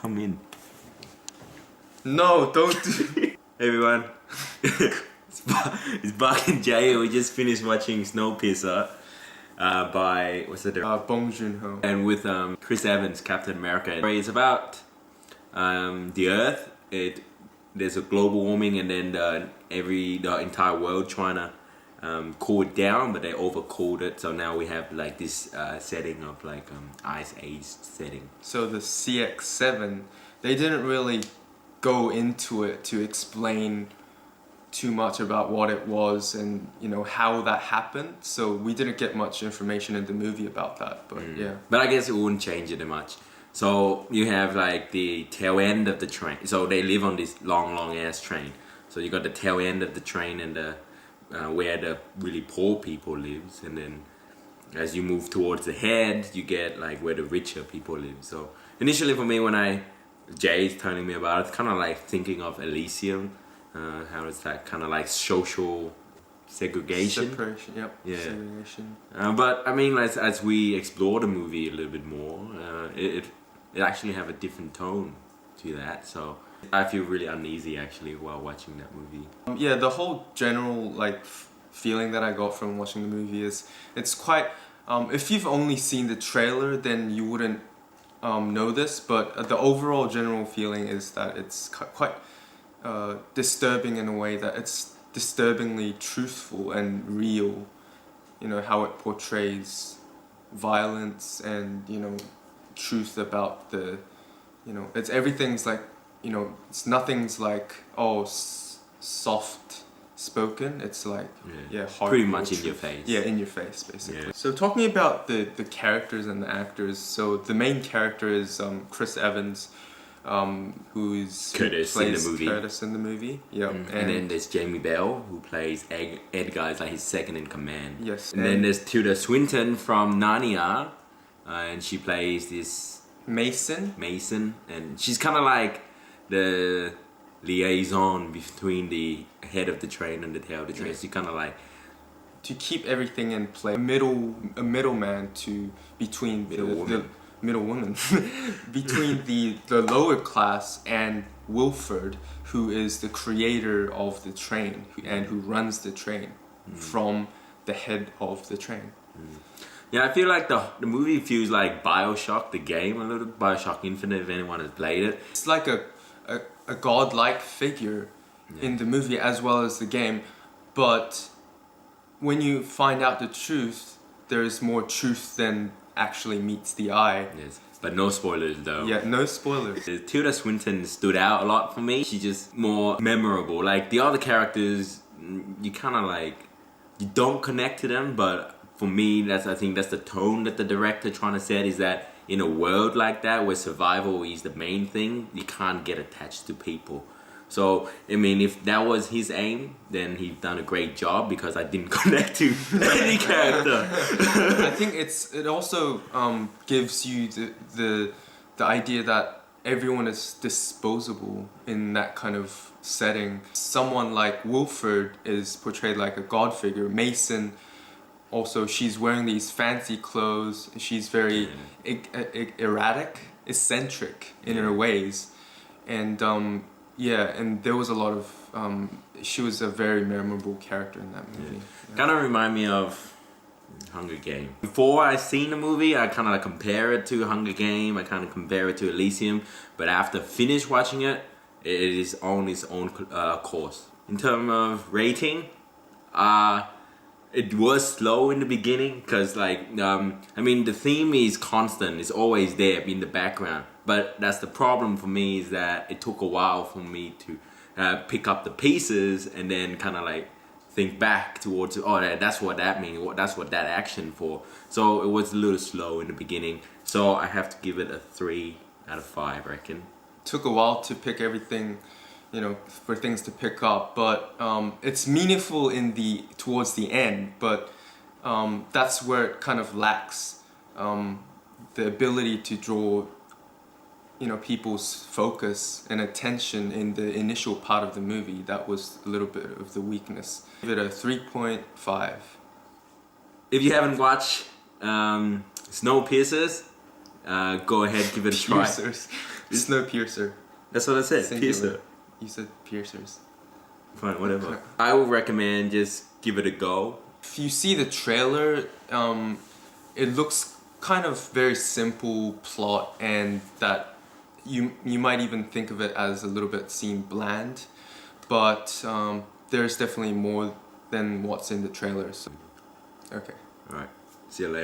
Come in. No, don't do. Hey everyone. It's Buck and Jay. We just finished watching Snowpiercer by Bong Joon-ho. and with Chris Evans, Captain America. It's about the Earth. There's a global warming, and then the entire world trying to cool it down, but they overcooled it. So now we have like this setting of like ice age setting. So the CX-7, they didn't really go into it to explain too much about what it was and how that happened. So we didn't get much information in the movie about that. But yeah. But I guess it wouldn't change it that much. So you have like the tail end of the train. So they live on this long ass train. So you got the tail end of the train and the where the really poor people lives, and then as you move towards the head, you get like where the richer people live. So initially for me, when Jay's telling me about it, it's kind of like thinking of Elysium, how it's that kind of like social segregation. Separation, yep. Yeah. Segregation. But I mean, as we explore the movie a little bit more, it actually have a different tone to that. So I feel really uneasy actually while watching that movie. Yeah, the whole general feeling that I got from watching the movie is it's quite. If you've only seen the trailer, then you wouldn't know this. But the overall general feeling is that it's quite disturbing in a way that it's disturbingly truthful and real. How it portrays violence and truth about the. It's everything's like. It's nothing's like soft spoken. It's like hard. Pretty much in your face. Yeah, in your face basically. Yeah. So talking about the characters and the actors. So the main character is Chris Evans, who Curtis plays in the movie. Curtis in the movie. Yeah, and then there's Jamie Bell, who plays Edgar, is like his second in command. Yes. And then there's Tilda Swinton from Narnia, and she plays this Mason, and she's kind of like the liaison between the head of the train and the tail of the train. She kind of like to keep everything in place. A middleman between the middle woman between the lower class and Wilford, who is the creator of the train and who runs the train from the head of the train. Yeah, I feel like the movie feels like BioShock, the game, a little BioShock Infinite, if anyone has played it. It's like a godlike figure in the movie as well as the game, but when you find out the truth, there is more truth than actually meets the eye. Yes, but no spoilers though. Yeah, no spoilers. Tilda Swinton stood out a lot for me. She's just more memorable. Like the other characters, you kind of like, you don't connect to them, but for me, I think that's the tone that the director trying to set, is that in a world like that where survival is the main thing, you can't get attached to people. So, I mean, if that was his aim, then he's done a great job, because I didn't connect to any character. I think it also gives you the idea that everyone is disposable in that kind of setting. Someone like Wilford is portrayed like a god figure. Mason, also, she's wearing these fancy clothes. She's very erratic, eccentric in her ways, and and there was a lot of. She was a very memorable character in that movie. Yeah. Kind of remind me of Hunger Game. Before I seen the movie, I kind of like compare it to Hunger Game. I kind of compare it to Elysium, but after finish watching it, it is on its own course. In terms of rating, it was slow in the beginning, because like I mean, the theme is constant, it's always there in the background, but that's the problem for me, is that it took a while for me to pick up the pieces and then kind of like think back towards that's what that means, that's what that action for. So it was a little slow in the beginning, so I have to give it a 3 out of 5, I reckon. Took a while to pick everything, for things to pick up, but it's meaningful towards the end, but that's where it kind of lacks the ability to draw people's focus and attention in the initial part of the movie. That was a little bit of the weakness. Give it a 3.5. If you haven't watched Snowpiercer, go ahead, give it a try. Snowpiercer. That's what I said. Singular. Piercer. You said piercers. Fine, whatever. I would recommend just give it a go. If you see the trailer, it looks kind of very simple plot, and that you might even think of it as a little bit seem bland, but there's definitely more than what's in the trailer. So. Okay. All right. See you later.